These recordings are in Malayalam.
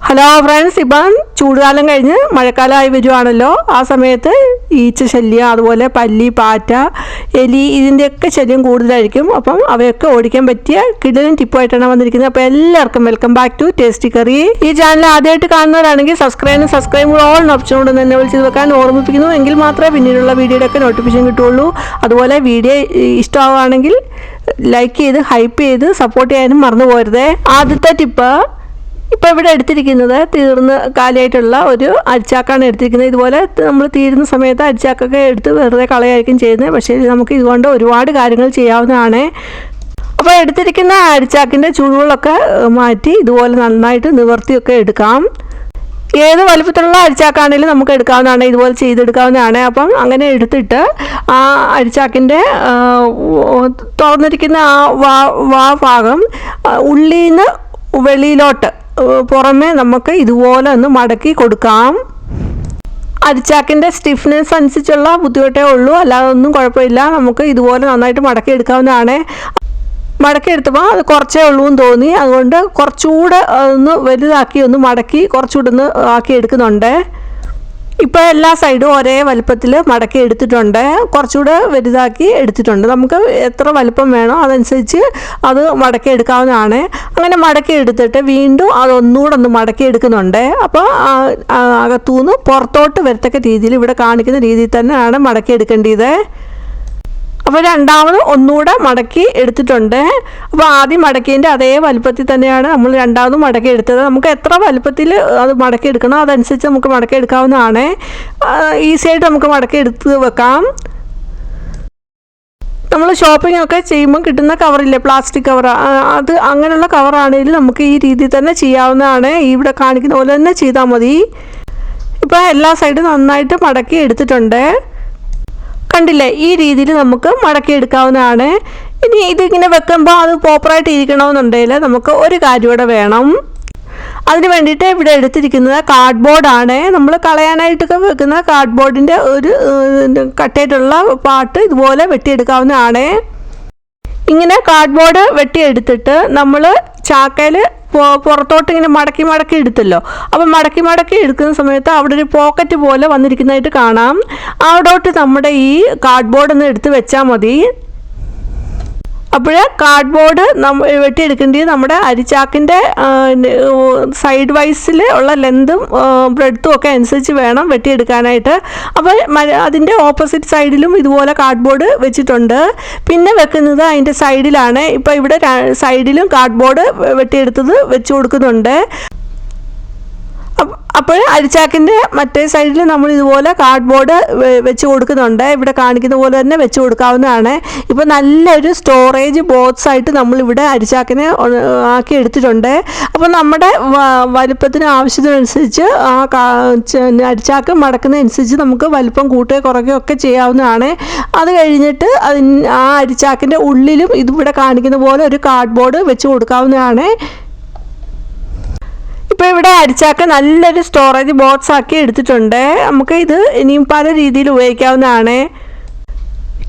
ഹലോ ഫ്രണ്ട്സ്, ഇപ്പം ചൂടുകാലം കഴിഞ്ഞ് മഴക്കാലമായി വരുവാണല്ലോ. ആ സമയത്ത് ഈച്ച ശല്യം, അതുപോലെ പല്ലി, പാറ്റ, എലി, ഇതിൻ്റെയൊക്കെ ശല്യം കൂടുതലായിരിക്കും. അപ്പം അവയൊക്കെ ഓടിക്കാൻ പറ്റിയ കിടിലൻ ടിപ്പായിട്ടാണ് വന്നിരിക്കുന്നത്. അപ്പോൾ എല്ലാവർക്കും welcome back to tasty curry. ഈ ചാനൽ ആദ്യമായിട്ട് കാണുന്നവരാണെങ്കിൽ സബ്സ്ക്രൈബ് ഓൾ ഓപ്ഷൻ കൊണ്ട് തന്നെ വിളിച്ച് വെക്കാൻ ഓർമ്മിപ്പിക്കുന്നു. എങ്കിൽ മാത്രമേ പിന്നീടുള്ള വീഡിയോയുടെയൊക്കെ നോട്ടിഫിക്കേഷൻ കിട്ടുള്ളൂ. അതുപോലെ വീഡിയോ ഇഷ്ടമാവുകയാണെങ്കിൽ ലൈക്ക് ചെയ്ത് ഹൈപ്പ് ചെയ്ത് സപ്പോർട്ട് ചെയ്യാനും മറന്നു പോകരുതേ. ആദ്യത്തെ ടിപ്പ്, ഇപ്പോൾ ഇവിടെ എടുത്തിരിക്കുന്നത് തീർന്ന് കാലിയായിട്ടുള്ള ഒരു അരിച്ചാക്കാണ് എടുത്തിരിക്കുന്നത്. ഇതുപോലെ നമ്മൾ തീരുന്ന സമയത്ത് അരിച്ചാക്കൊക്കെ എടുത്ത് വെറുതെ കളയായിരിക്കും ചെയ്യുന്നത്. പക്ഷേ നമുക്ക് ഇതുകൊണ്ട് ഒരുപാട് കാര്യങ്ങൾ ചെയ്യാവുന്നതാണ്. അപ്പോൾ എടുത്തിരിക്കുന്ന അരിച്ചാക്കിൻ്റെ ചുളുകളൊക്കെ മാറ്റി ഇതുപോലെ നന്നായിട്ട് നിവർത്തിയൊക്കെ എടുക്കാം. ഏത് വലുപ്പത്തിലുള്ള അരിച്ചാക്കാണെങ്കിലും നമുക്ക് എടുക്കാവുന്നതാണ്, ഇതുപോലെ ചെയ്തെടുക്കാവുന്നതാണ്. അപ്പം അങ്ങനെ എടുത്തിട്ട് ആ അരിച്ചാക്കിൻ്റെ തുറന്നിരിക്കുന്ന ആ ഭാഗം ഉള്ളിൽ നിന്ന് വെളിയിലോട്ട് പുറമെ നമുക്ക് ഇതുപോലെ ഒന്ന് മടക്കി കൊടുക്കാം. അരിച്ചാക്കിൻ്റെ സ്റ്റിഫ്നെസ് അനുസരിച്ചുള്ള ബുദ്ധിമുട്ടേ ഉള്ളൂ, അല്ലാതെ ഒന്നും കുഴപ്പമില്ല. നമുക്ക് ഇതുപോലെ നന്നായിട്ട് മടക്കി എടുക്കാവുന്നതാണ്. മടക്കി എടുത്തപ്പോൾ അത് കുറച്ചേ ഉള്ളൂ എന്ന് തോന്നി, അതുകൊണ്ട് കുറച്ചുകൂടെ ഒന്ന് വലുതാക്കി ഒന്ന് മടക്കി കുറച്ചുകൂടെ ഒന്ന് ആക്കി എടുക്കുന്നുണ്ട്. ഇപ്പോൾ എല്ലാ സൈഡും ഒരേ വലുപ്പത്തിൽ മടക്കി എടുത്തിട്ടുണ്ട്, കുറച്ചുകൂടെ വലുതാക്കി എടുത്തിട്ടുണ്ട്. നമുക്ക് എത്ര വലുപ്പം വേണോ അതനുസരിച്ച് അത് മടക്കി എടുക്കാവുന്നതാണ്. അങ്ങനെ മടക്കി എടുത്തിട്ട് വീണ്ടും അതൊന്നുകൂടെ ഒന്ന് മടക്കി എടുക്കുന്നുണ്ട്. അപ്പോൾ അകത്തുനിന്ന് പുറത്തോട്ട് വരത്തക്ക രീതിയിൽ ഇവിടെ കാണിക്കുന്ന രീതിയിൽ തന്നെയാണ് മടക്കി എടുക്കേണ്ടത്. അപ്പോൾ രണ്ടാമത് ഒന്നുകൂടെ മടക്കി എടുത്തിട്ടുണ്ട്. അപ്പോൾ ആദ്യം മടക്കിയതിൻ്റെ അതേ വലുപ്പത്തിൽ തന്നെയാണ് നമ്മൾ രണ്ടാമത് മടക്കി എടുത്തത്. നമുക്ക് എത്ര വലുപ്പത്തിൽ അത് മടക്കി എടുക്കണോ അതനുസരിച്ച് നമുക്ക് മടക്കി എടുക്കാവുന്നതാണ്. ഈസിയായിട്ട് നമുക്ക് മടക്കി എടുത്ത് വെക്കാം. നമ്മൾ ഷോപ്പിംഗ് ഒക്കെ ചെയ്യുമ്പോൾ കിട്ടുന്ന കവറില്ലേ, പ്ലാസ്റ്റിക് കവർ, അത് അങ്ങനെയുള്ള കവറാണെങ്കിലും നമുക്ക് ഈ രീതിയിൽ തന്നെ ചെയ്യാവുന്നതാണ്. ഇവിടെ കാണിക്കുന്ന പോലെ തന്നെ ചെയ്താൽ മതി. ഇപ്പോൾ എല്ലാ സൈഡും നന്നായിട്ട് മടക്കി എടുത്തിട്ടുണ്ട്, കണ്ടില്ലേ? ഈ രീതിയിൽ നമുക്ക് മടക്കി എടുക്കാവുന്നതാണ്. ഇനി ഇതിങ്ങനെ വെക്കുമ്പോൾ അത് പ്രോപ്പറായിട്ട് ഇരിക്കണമെന്നുണ്ടെങ്കിൽ നമുക്ക് ഒരു കാര്യം കൂടെ വേണം. അതിന് വേണ്ടിയിട്ട് ഇവിടെ എടുത്തിരിക്കുന്നത് കാർഡ്ബോർഡാണ്. നമ്മൾ കളയാനായിട്ടൊക്കെ വെക്കുന്ന കാർഡ്ബോർഡിൻ്റെ ഒരു കട്ടായിട്ടുള്ള പാർട്ട് ഇതുപോലെ വെട്ടിയെടുക്കാവുന്നതാണ്. ഇങ്ങനെ കാർഡ്ബോർഡ് വെട്ടിയെടുത്തിട്ട് നമ്മൾ ചാക്കയിൽ പുറത്തോട്ട് ഇങ്ങനെ മടക്കി എടുത്തല്ലോ. അപ്പം മടക്കി എടുക്കുന്ന സമയത്ത് അവിടെ ഒരു പോക്കറ്റ് പോലെ വന്നിരിക്കുന്നതായിട്ട് കാണാം. അവിടോട്ട് നമ്മുടെ ഈ കാർഡ്ബോർഡ് ഒന്ന് എടുത്ത് വെച്ചാൽ മതി. അപ്പോൾ കാർഡ്ബോർഡ് വെട്ടിയെടുക്കേണ്ടത് നമ്മുടെ അരിച്ചാക്കിൻ്റെ സൈഡ് വൈസിൽ ഉള്ള ലെന്തും ബ്രെഡ്ത്തും ഒക്കെ അനുസരിച്ച് വേണം വെട്ടിയെടുക്കാനായിട്ട്. അപ്പോൾ അതിൻ്റെ ഓപ്പോസിറ്റ് സൈഡിലും ഇതുപോലെ കാർഡ്ബോർഡ് വെച്ചിട്ടുണ്ട്. പിന്നെ വെക്കുന്നത് അതിൻ്റെ സൈഡിലാണ്. ഇപ്പോൾ ഇവിടെ സൈഡിലും കാർഡ്ബോർഡ് വെട്ടിയെടുത്തത് വെച്ച് കൊടുക്കുന്നുണ്ട്. അപ്പോൾ അരിച്ചാക്കിൻ്റെ മറ്റേ സൈഡിൽ നമ്മൾ ഇതുപോലെ കാർഡ്ബോർഡ് വെച്ച് കൊടുക്കുന്നുണ്ട്. ഇവിടെ കാണിക്കുന്ന പോലെ തന്നെ വെച്ച് കൊടുക്കാവുന്നതാണ്. ഇപ്പോൾ നല്ലൊരു സ്റ്റോറേജ് ബോക്സ് ആയിട്ട് നമ്മളിവിടെ അരിച്ചാക്കിനെ ആക്കി എടുത്തിട്ടുണ്ട്. അപ്പോൾ നമ്മുടെ വലുപ്പത്തിന് ആവശ്യത്തിനനുസരിച്ച് അരിച്ചാക്ക് മടക്കുന്നതനുസരിച്ച് നമുക്ക് വലുപ്പം കൂട്ടുകയോ കുറയ്ക്കുകയോ ഒക്കെ ചെയ്യാവുന്നതാണ്. അത് കഴിഞ്ഞിട്ട് ആ അരിച്ചാക്കിൻ്റെ ഉള്ളിലും ഇതിവിടെ കാണിക്കുന്ന പോലെ ഒരു കാർഡ്ബോർഡ് വെച്ച് കൊടുക്കാവുന്നതാണ്. ഇപ്പോൾ ഇവിടെ അരിച്ചാക്ക് നല്ലൊരു സ്റ്റോറേജ് ബോക്സ് ആക്കി എടുത്തിട്ടുണ്ട്. നമുക്ക് ഇത് ഇനിയും പല രീതിയിൽ ഉപയോഗിക്കാവുന്നതാണ്.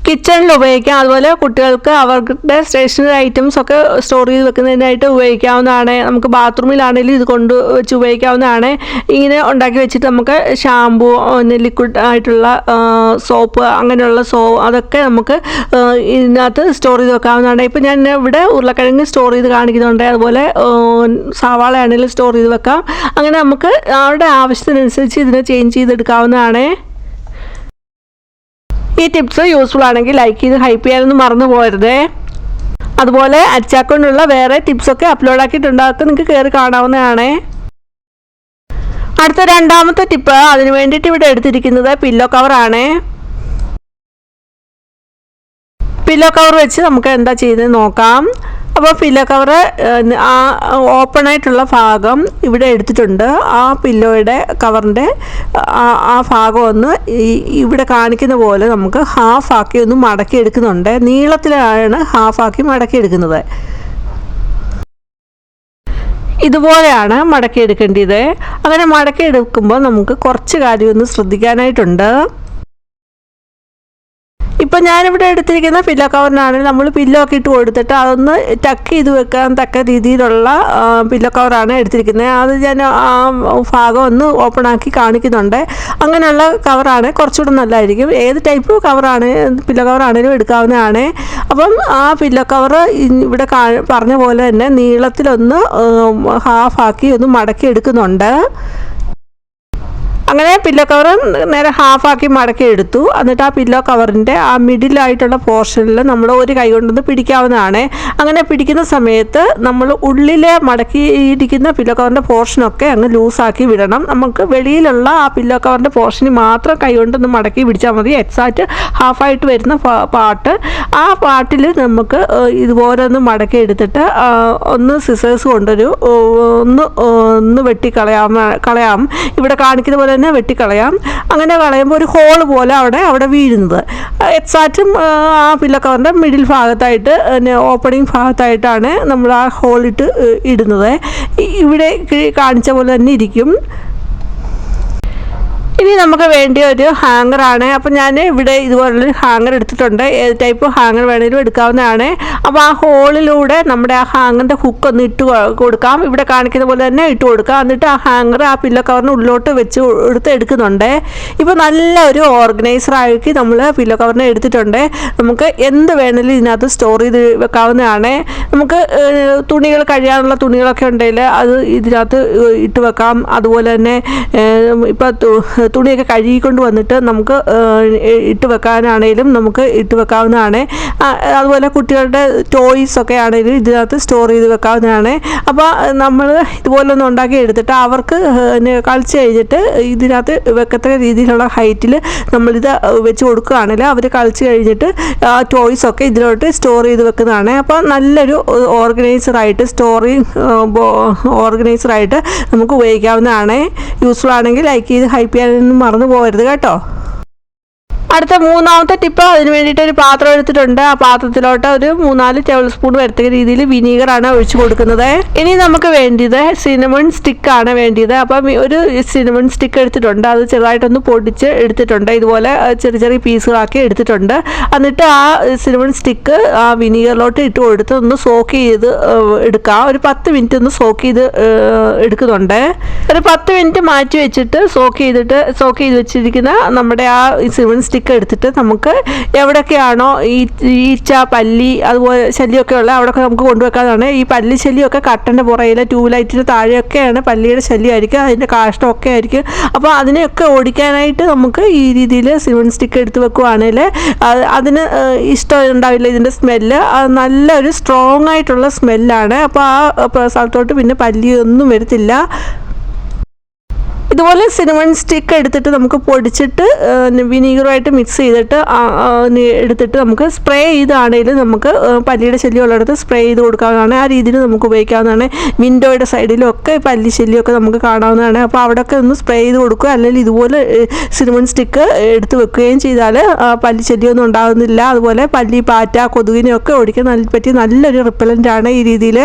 കിച്ചണിൽ ഉപയോഗിക്കാം, അതുപോലെ കുട്ടികൾക്ക് അവരുടെ സ്റ്റേഷനറി ഐറ്റംസ് ഒക്കെ സ്റ്റോർ ചെയ്ത് വെക്കുന്നതിനായിട്ട് ഉപയോഗിക്കാവുന്നതാണ്. നമുക്ക് ബാത്റൂമിലാണെങ്കിലും ഇത് കൊണ്ട് വെച്ച് ഉപയോഗിക്കാവുന്നതാണ്. ഇങ്ങനെ ഉണ്ടാക്കി വെച്ചിട്ട് നമുക്ക് ഷാമ്പു, ലിക്വിഡ് ആയിട്ടുള്ള സോപ്പ്, അങ്ങനെയുള്ള അതൊക്കെ നമുക്ക് ഇതിനകത്ത് സ്റ്റോർ ചെയ്ത് വെക്കാവുന്നതാണ്. ഇപ്പോൾ ഞാൻ ഇവിടെ ഉരുളക്കിഴങ്ങ് സ്റ്റോർ ചെയ്ത് കാണിക്കുന്നുണ്ട്, അതുപോലെ സവാള ആണെങ്കിലും സ്റ്റോർ ചെയ്ത് വെക്കാം. അങ്ങനെ നമുക്ക് അവരുടെ ആവശ്യത്തിനനുസരിച്ച് ഇതിനെ ചേഞ്ച് ചെയ്തെടുക്കാവുന്നതാണ്. ഈ ടിപ്സ് യൂസ്ഫുൾ ആണെങ്കിൽ ലൈക്ക് ചെയ്ത് ഹൈപ്പ് ചെയ്യാനൊന്നും മറന്നു പോകരുതേ. അതുപോലെ അരിച്ചാക്കൊണ്ടുള്ള വേറെ ടിപ്സൊക്കെ അപ്ലോഡ് ആക്കിയിട്ടുണ്ട്, അതൊക്കെ നിങ്ങൾക്ക് കയറി കാണാവുന്നതാണ്. അടുത്ത രണ്ടാമത്തെ ടിപ്പ്, അതിന് വേണ്ടിയിട്ട് ഇവിടെ എടുത്തിരിക്കുന്നത് പില്ലോ കവറാണ്. പില്ലോ കവർ വെച്ച് നമുക്ക് എന്താ ചെയ്തത് നോക്കാം. അപ്പോൾ പില്ലോ കവർ ആ ഓപ്പൺ ആയിട്ടുള്ള ഭാഗം ഇവിടെ എടുത്തിട്ടുണ്ട്. ആ പില്ലോയുടെ കവറിൻ്റെ ആ ഭാഗം ഒന്ന് ഇവിടെ കാണിക്കുന്ന പോലെ നമുക്ക് ഹാഫാക്കി ഒന്ന് മടക്കി എടുക്കുന്നുണ്ട്. നീളത്തിലാണ് ഹാഫാക്കി മടക്കി എടുക്കുന്നത്. ഇതുപോലെയാണ് മടക്കി എടുക്കേണ്ടത്. അങ്ങനെ മടക്കി എടുക്കുമ്പോൾ നമുക്ക് കുറച്ച് കാര്യം ഒന്ന് ശ്രദ്ധിക്കാനായിട്ടുണ്ട്. ഇപ്പം ഞാനിവിടെ എടുത്തിരിക്കുന്ന പില്ലോ കവറിനാണെങ്കിൽ നമ്മൾ പില്ലോ ഒക്കെ ഇട്ട് കൊടുത്തിട്ട് അതൊന്ന് ടക്ക് ചെയ്ത് വെക്കാൻ തക്ക രീതിയിലുള്ള പില്ലോ കവറാണ് എടുത്തിരിക്കുന്നത്. അത് ഞാൻ ആ ഭാഗം ഒന്ന് ഓപ്പൺ ആക്കി കാണിക്കുന്നുണ്ട്. അങ്ങനെയുള്ള കവറാണ് കുറച്ചുകൂടെ നല്ലതായിരിക്കും. ഏത് ടൈപ്പ് കവറാണ് പില്ലോ കവറാണെങ്കിലും എടുക്കാവുന്നതാണ്. അപ്പം ആ പില്ലോ കവർ ഇവിടെ പറഞ്ഞ പോലെ തന്നെ നീളത്തിലൊന്ന് ഹാഫാക്കി ഒന്ന് മടക്കി എടുക്കുന്നുണ്ട്. അങ്ങനെ പില്ലോ കവർ നേരെ ഹാഫാക്കി മടക്കി എടുത്തു. എന്നിട്ട് ആ പില്ലോ കവറിൻ്റെ ആ മിഡിലായിട്ടുള്ള പോർഷനിൽ നമ്മൾ ഒരു കൈ കൊണ്ടൊന്ന് പിടിക്കാവുന്നതാണ്. അങ്ങനെ പിടിക്കുന്ന സമയത്ത് നമ്മൾ ഉള്ളിലെ മടക്കിയിരിക്കുന്ന പില്ലോ കവറിൻ്റെ പോർഷനൊക്കെ അങ്ങ് ലൂസാക്കി വിടണം. നമുക്ക് വെളിയിലുള്ള ആ പില്ലോ കവറിൻ്റെ പോർഷന് മാത്രം കൈ കൊണ്ടൊന്ന് മടക്കി പിടിച്ചാൽ മതി. എക്സാക്റ്റ് ഹാഫായിട്ട് വരുന്ന പാർട്ട് ആ പാർട്ടിൽ നമുക്ക് ഇതുപോലെ ഒന്ന് മടക്കി എടുത്തിട്ട് ഒന്ന് സിസേഴ്സ് കൊണ്ടൊരു ഒന്ന് കളയാം. ഇവിടെ കാണിക്കുന്ന പോലെ വെട്ടിക്കളയാം. അങ്ങനെ കളയുമ്പോൾ ഒരു ഹോൾ പോലെ അവിടെ വീഴുന്നത് എക്സാക്റ്റും ആ പില്ലോ കവറിൻ്റെ മിഡിൽ ഭാഗത്തായിട്ട് ഓപ്പണിംഗ് ഭാഗത്തായിട്ടാണ് നമ്മൾ ആ ഹോളിട്ട് ഇടുന്നത്. ഇവിടെ കാണിച്ച പോലെ തന്നെ ഇരിക്കും. ഇനി നമുക്ക് വേണ്ടിയ ഒരു ഹാങ്ങറാണ്. അപ്പം ഞാൻ ഇവിടെ ഇതുപോലൊരു ഹാങ്ങർ എടുത്തിട്ടുണ്ട്. ഏത് ടൈപ്പ് ഹാങ്ങർ വേണമെങ്കിലും എടുക്കാവുന്നതാണ്. അപ്പോൾ ആ ഹോളിലൂടെ നമ്മുടെ ആ ഹാങ്ങറിൻ്റെ ഹുക്ക് ഒന്ന് ഇട്ട് കൊടുക്കാം. ഇവിടെ കാണിക്കുന്ന പോലെ തന്നെ ഇട്ട് കൊടുക്കാം. എന്നിട്ട് ആ ഹാങ്ങർ ആ പില്ലോ കവറിന് ഉള്ളിലോട്ട് വെച്ച് എടുക്കുന്നുണ്ട്. ഇപ്പോൾ നല്ല ഒരു ഓർഗനൈസറാക്കി നമ്മൾ പില്ലോ കവറിനെ എടുത്തിട്ടുണ്ട്. നമുക്ക് എന്ത് വേണമെങ്കിലും ഇതിനകത്ത് സ്റ്റോർ ചെയ്ത് വെക്കാവുന്നതാണ്. നമുക്ക് തുണികൾ കഴിയാനുള്ള തുണികളൊക്കെ ഉണ്ടെങ്കിൽ അത് ഇതിനകത്ത് ഇട്ട് വെക്കാം. അതുപോലെ തന്നെ ഇപ്പോൾ തുണിയൊക്കെ കഴുകിക്കൊണ്ട് വന്നിട്ട് നമുക്ക് ഇട്ട് വെക്കാനാണേലും നമുക്ക് ഇട്ട് വെക്കാവുന്നതാണ്. അതുപോലെ കുട്ടികളുടെ ടോയ്സൊക്കെ ആണെങ്കിലും ഇതിനകത്ത് സ്റ്റോർ ചെയ്ത് വെക്കാവുന്നതാണ്. അപ്പോൾ നമ്മൾ ഇതുപോലൊന്ന് ഉണ്ടാക്കി എടുത്തിട്ട് അവർക്ക് കളിച്ച് കഴിഞ്ഞിട്ട് ഇതിനകത്ത് വെക്കത്തക്ക രീതിയിലുള്ള ഹൈറ്റിൽ നമ്മളിത് വെച്ച് കൊടുക്കുകയാണെങ്കിൽ അവർ കളിച്ച് കഴിഞ്ഞിട്ട് ടോയ്സൊക്കെ ഇതിലോട്ട് സ്റ്റോർ ചെയ്ത് വെക്കുന്നതാണ്. അപ്പോൾ നല്ലൊരു ഓർഗനൈസറായിട്ട് നമുക്ക് ഉപയോഗിക്കാവുന്നതാണ്. യൂസ്ഫുൾ ആണെങ്കിൽ ലൈക്ക് ചെയ്ത് ഹൈപ്പ് ചെയ്യാൻ മറന്നു പോകരുത് കേട്ടോ. അടുത്ത മൂന്നാമത്തെ ടിപ്പ്, അതിന് വേണ്ടിയിട്ട് ഒരു പാത്രം എടുത്തിട്ടുണ്ട്. ആ പാത്രത്തിലോട്ട് ഒരു 3-4 ടേബിൾ സ്പൂൺ വരത്തക്ക രീതിയിൽ വിനീഗറാണ് ഒഴിച്ചു കൊടുക്കുന്നത്. ഇനി നമുക്ക് വേണ്ടിയത് സിനമൺ സ്റ്റിക്കാണ് വേണ്ടിയത്. അപ്പം ഒരു സിനമൺ സ്റ്റിക്ക് എടുത്തിട്ടുണ്ട്. അത് ചെറുതായിട്ടൊന്ന് പൊടിച്ച് എടുത്തിട്ടുണ്ട്. ഇതുപോലെ ചെറിയ പീസുകളാക്കി എടുത്തിട്ടുണ്ട്. എന്നിട്ട് ആ സിനമൺ സ്റ്റിക്ക് ആ വിനീഗറിലോട്ട് ഇട്ട് കൊടുത്ത് ഒന്ന് സോക്ക് ചെയ്ത് എടുക്കാം. ഒരു 10 മിനിറ്റ് ഒന്ന് സോക്ക് ചെയ്ത് എടുക്കുന്നുണ്ട്. ഒരു 10 മിനിറ്റ് മാറ്റി വെച്ചിട്ട് സോക്ക് ചെയ്ത് വെച്ചിരിക്കുന്ന നമ്മുടെ ആ സിനമൺ സ്റ്റിക്ക് എടുത്തിട്ട് നമുക്ക് എവിടെയൊക്കെയാണോ ഈച്ച, പല്ലി, അതുപോലെ ശല്യമൊക്കെ ഉള്ള അവിടെയൊക്കെ നമുക്ക് കൊണ്ടുവെക്കാതാണ്. ഈ പല്ലി ശല്യമൊക്കെ കട്ടൻ്റെ പുറയിൽ, ട്യൂബ് താഴെയൊക്കെയാണ് പല്ലിയുടെ ശല്യമായിരിക്കും, അതിൻ്റെ കാഷ്ടമൊക്കെ ആയിരിക്കും. അപ്പോൾ അതിനെയൊക്കെ ഓടിക്കാനായിട്ട് നമുക്ക് ഈ രീതിയിൽ സിമൺ സ്റ്റിക്ക് എടുത്ത് വെക്കുവാണെങ്കിൽ അതിന് ഇഷ്ടം ഉണ്ടാവില്ല ഇതിൻ്റെ സ്മെല്ല്. നല്ലൊരു സ്ട്രോങ് ആയിട്ടുള്ള സ്മെല്ലാണ്. അപ്പോൾ ആ സ്ഥലത്തോട്ട് പിന്നെ പല്ലിയൊന്നും വരത്തില്ല. ഇതുപോലെ സിനമൺ സ്റ്റിക്ക് എടുത്തിട്ട് നമുക്ക് പൊടിച്ചിട്ട് വിനീഗറുമായിട്ട് മിക്സ് ചെയ്തിട്ട് എടുത്തിട്ട് നമുക്ക് സ്പ്രേ ചെയ്താണെങ്കിലും നമുക്ക് പല്ലിയുടെ ശല്യം ഉള്ളിടത്ത് സ്പ്രേ ചെയ്ത് കൊടുക്കാവുന്നതാണ്. ആ രീതിയിൽ നമുക്ക് ഉപയോഗിക്കാവുന്നതാണ്. വിൻഡോയുടെ സൈഡിലും ഒക്കെ പല്ലി ശല്യമൊക്കെ നമുക്ക് കാണാവുന്നതാണ്. അപ്പോൾ അവിടെയൊക്കെ ഒന്ന് സ്പ്രേ ചെയ്ത് കൊടുക്കുക. അല്ലെങ്കിൽ ഇതുപോലെ സിനമൺ സ്റ്റിക്ക് എടുത്ത് വെക്കുകയും ചെയ്താൽ പല്ലി ശല്യമൊന്നും ഉണ്ടാകുന്നില്ല. അതുപോലെ പല്ലി, പാറ്റ, കൊതുകിനെയൊക്കെ ഓടിക്കാൻ പറ്റിയ നല്ലൊരു റിപ്പലൻ്റാണ് ഈ രീതിയിൽ.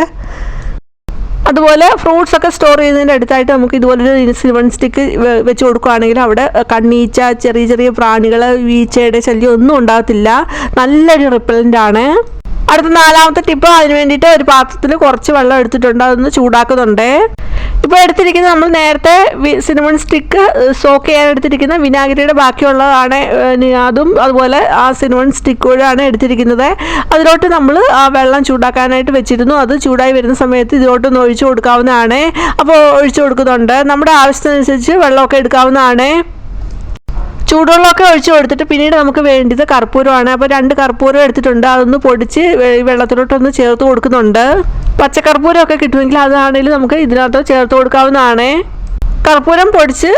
അതുപോലെ ഫ്രൂട്ട്സൊക്കെ സ്റ്റോർ ചെയ്യുന്നതിൻ്റെ അടുത്തായിട്ട് നമുക്ക് ഇതുപോലൊരു സിനമൺ സ്റ്റിക്ക് വെച്ച് കൊടുക്കുകയാണെങ്കിൽ അവിടെ കണ്ണീച്ച, ചെറിയ പ്രാണികൾ, ഈച്ചയുടെ ശല്യം ഒന്നും ഉണ്ടാകത്തില്ല. നല്ലൊരു റിപ്പലൻ്റാണ്. അടുത്ത 4-ാമത്തെ ടിപ്പ്, അതിന് വേണ്ടിയിട്ട് ഒരു പാത്രത്തിൽ കുറച്ച് വെള്ളം എടുത്തിട്ടുണ്ട്. അതൊന്ന് ചൂടാക്കുന്നുണ്ട്. ഇപ്പോൾ എടുത്തിരിക്കുന്നത് നമ്മൾ നേരത്തെ സിനമൺ സ്റ്റിക്ക് സോക്ക് ചെയ്യാൻ എടുത്തിരിക്കുന്ന വിനാഗിരിയുടെ ബാക്കിയുള്ളതാണ്. അതും അതുപോലെ ആ സിനമൺ സ്റ്റിക്കോടാണ് എടുത്തിരിക്കുന്നത്. അതിലോട്ട് നമ്മൾ ആ വെള്ളം ചൂടാക്കാനായിട്ട് വെച്ചിരുന്നു. അത് ചൂടായി വരുന്ന സമയത്ത് ഇതിലോട്ടൊന്ന് ഒഴിച്ചു കൊടുക്കാവുന്നതാണ്. അപ്പോൾ ഒഴിച്ചു കൊടുക്കുന്നുണ്ട്. നമ്മുടെ ആവശ്യത്തിനനുസരിച്ച് വെള്ളമൊക്കെ എടുക്കാവുന്നതാണ്. ചൂടുവെള്ളമൊക്കെ ഒഴിച്ച് കൊടുത്തിട്ട് പിന്നീട് നമുക്ക് വേണ്ടത് കർപ്പൂരമാണ്. അപ്പോൾ 2 കർപ്പൂരം എടുത്തിട്ടുണ്ട്. അതൊന്ന് പൊടിച്ച് വെള്ളത്തിലോട്ടൊന്ന് ചേർത്ത് കൊടുക്കുന്നുണ്ട്. പച്ചക്കർപ്പൂരമൊക്കെ കിട്ടുമെങ്കിൽ അതാണെങ്കിലും നമുക്ക് ഇതിനകത്ത് ചേർത്ത് കൊടുക്കാവുന്നതാണ്. കർപ്പൂരം പൊടിച്ച്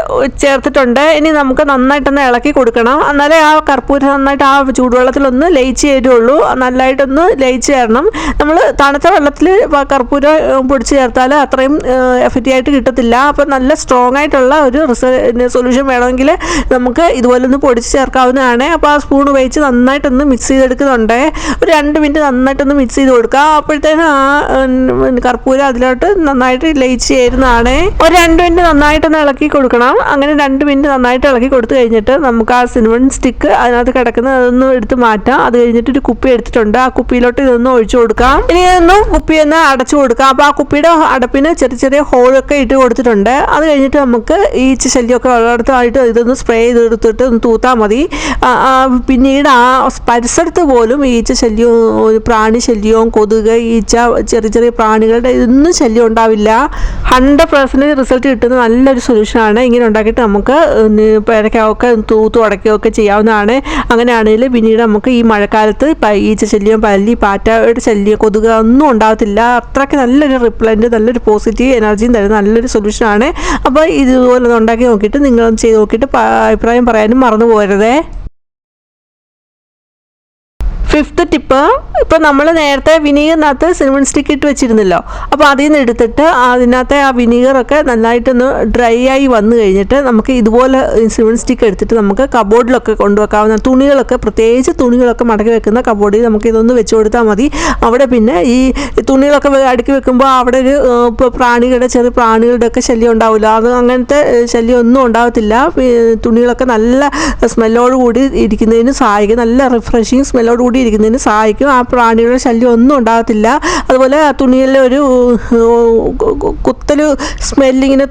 ചേർത്തിട്ടുണ്ട്. ഇനി നമുക്ക് നന്നായിട്ടൊന്ന് ഇളക്കി കൊടുക്കണം. എന്നാലേ ആ കർപ്പൂരം നന്നായിട്ട് ആ ചൂടുവെള്ളത്തിലൊന്ന് ലയിച്ച് ചേരുള്ളൂ. നല്ലതായിട്ടൊന്ന് ലയിച്ച് ചേരണം. നമ്മൾ തണുത്ത വെള്ളത്തിൽ കർപ്പൂരം പൊടിച്ച് ചേർത്താൽ അത്രയും എഫക്റ്റീവായിട്ട് കിട്ടത്തില്ല. അപ്പോൾ നല്ല സ്ട്രോങ് ആയിട്ടുള്ള ഒരു സൊല്യൂഷൻ വേണമെങ്കിൽ നമുക്ക് ഇതുപോലെ ഒന്ന് പൊടിച്ച് ചേർക്കാവുന്നതാണ്. അപ്പോൾ ആ സ്പൂൺ ഉപയോഗിച്ച് നന്നായിട്ടൊന്ന് മിക്സ് ചെയ്തെടുക്കുന്നുണ്ട്. ഒരു 2 മിനിറ്റ് നന്നായിട്ടൊന്ന് മിക്സ് ചെയ്ത് കൊടുക്കുക. അപ്പോഴത്തേനും ആ കർപ്പൂരം അതിലോട്ട് നന്നായിട്ട് ലയിച്ച് ചേരുന്നതാണ്. ഒരു 2 മിനിറ്റ് നന്നായിട്ട് നന്നായിട്ടൊന്ന് ഇളക്കി കൊടുക്കണം. അങ്ങനെ 2 മിനിറ്റ് നന്നായിട്ട് ഇളക്കി കൊടുത്തു കഴിഞ്ഞിട്ട് നമുക്ക് ആ സിനമൺ സ്റ്റിക്ക് അതിനകത്ത് കിടക്കുന്നത് അതൊന്ന് എടുത്ത് മാറ്റാം. അത് കഴിഞ്ഞിട്ട് ഒരു കുപ്പി എടുത്തിട്ടുണ്ട്, ആ കുപ്പിയിലോട്ട് ഇതൊന്ന് ഒഴിച്ചു കൊടുക്കാം. ഇനി ഇതൊന്ന് കുപ്പിയൊന്ന് അടച്ചു കൊടുക്കാം. അപ്പോൾ ആ കുപ്പിയുടെ അടപ്പിന് ചെറിയ ചെറിയ ഹോളൊക്കെ ഇട്ട് കൊടുത്തിട്ടുണ്ട്. അത് കഴിഞ്ഞിട്ട് നമുക്ക് ഈച്ച ശല്യമൊക്കെ ഉള്ളിടത്തായിട്ട് ഇതൊന്ന് സ്പ്രേ ചെയ്തെടുത്തിട്ട് ഒന്ന് തൂത്താൽ മതി. പിന്നീട് ആ പരിസരത്ത് പോലും ഈച്ച ശല്യവും പ്രാണി ശല്യവും കൊതുക് ഈച്ച ചെറിയ ചെറിയ പ്രാണികളുടെ ഇതൊന്നും ശല്യം ഉണ്ടാവില്ല. 100% റിസൾട്ട് കിട്ടുന്ന നല്ലൊരു സൊല്യൂഷനാണ്. ഇങ്ങനെ ഉണ്ടാക്കിയിട്ട് നമുക്ക് ഇടയ്ക്കൊക്കെ തൂത്തും അടയ്ക്കുകയൊക്കെ ചെയ്യാവുന്നതാണ്. അങ്ങനെയാണെങ്കിൽ പിന്നീട് നമുക്ക് ഈ മഴക്കാലത്ത് ഈച്ച ശല്യം പല്ലി പാറ്റയുടെ ശല്യം കൊതുക് ഒന്നും ഉണ്ടാകത്തില്ല. അത്രയ്ക്ക് നല്ലൊരു റിപ്ലൈൻറ്റ് നല്ലൊരു പോസിറ്റീവ് എനർജിയും തരുന്ന നല്ലൊരു സൊല്യൂഷനാണ്. അപ്പോൾ ഇതുപോലെ ഉണ്ടാക്കി നോക്കിയിട്ട് നിങ്ങളൊന്ന് ചെയ്ത് നോക്കിയിട്ട് അഭിപ്രായം പറയാനും മറന്നു പോകരുതേ. 5th ടിപ്പ്, ഇപ്പോൾ നമ്മൾ നേരത്തെ വിനീഗറിനകത്ത് സിനമൺ സ്റ്റിക്ക് ഇട്ട് വെച്ചിരുന്നല്ലോ. അപ്പോൾ അതിൽ നിന്ന് എടുത്തിട്ട് അതിനകത്തെ ആ വിനീഗറൊക്കെ നന്നായിട്ടൊന്ന് ഡ്രൈ ആയി വന്നു കഴിഞ്ഞിട്ട് നമുക്ക് ഇതുപോലെ സിനമൺ സ്റ്റിക്ക് എടുത്തിട്ട് നമുക്ക് കബോർഡിലൊക്കെ കൊണ്ടുവെക്കാവുന്ന തുണികളൊക്കെ പ്രത്യേകിച്ച് തുണികളൊക്കെ മടക്കി വെക്കുന്ന കബോർഡിൽ നമുക്ക് ഇതൊന്ന് വെച്ച് കൊടുത്താൽ മതി. അവിടെ പിന്നെ ഈ തുണികളൊക്കെ അടുക്കി വെക്കുമ്പോൾ അവിടെ ഒരു ഇപ്പോൾ ചെറിയ പ്രാണികളുടെ ഒക്കെ ശല്യം ഉണ്ടാവില്ല. അത് അങ്ങനത്തെ ശല്യം ഒന്നും ഉണ്ടാകത്തില്ല. തുണികളൊക്കെ നല്ല സ്മെല്ലോട് കൂടി ഇരിക്കുന്നതിന് സഹായിക്കും, നല്ല റിഫ്രഷിങ് സ്മെല്ലോട് കൂടി ഇരിക്കുന്നതിന് സഹായിക്കും. ആ പ്രാണികളുടെ ശല്യം ഒന്നും ഉണ്ടാകത്തില്ല. അതുപോലെ ആ തുണിയിലെ ഒരു കുത്തൽ സ്മെല്ലിങ്ങനെ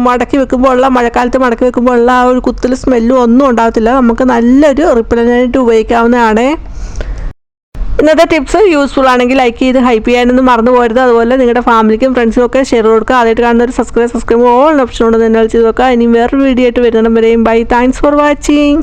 മടക്കി വെക്കുമ്പോൾ ഉള്ള മഴക്കാലത്ത് മടക്കി വെക്കുമ്പോൾ ഉള്ള ആ ഒരു കുത്തൽ സ്മെല്ലും ഒന്നും ഉണ്ടാകത്തില്ല. നമുക്ക് നല്ലൊരു റിപ്പലൻ്റായിട്ട് ഉപയോഗിക്കാവുന്നതാണ്. ഇന്നത്തെ ടിപ്സ് യൂസ്ഫുൾ ആണെങ്കിൽ ലൈക്ക് ചെയ്ത് ഹൈപ്പ് ചെയ്യാനൊന്നും മറന്നു പോകരുത്. അതുപോലെ നിങ്ങളുടെ ഫാമിലിക്കും ഫ്രണ്ട്സിനും ഒക്കെ ഷെയർ കൊടുക്കുക. ആദ്യമായിട്ട് കാണുന്ന ഒരു സബ്സ്ക്രൈബ് ഓൾ ഓപ്ഷൻ കൊണ്ട് തന്നെ ചെയ്ത് നോക്കുക. ഇനി വേറൊരു വീഡിയോ ആയിട്ട് വരുന്നിടം വരെയും ബൈ. Thanks for watching.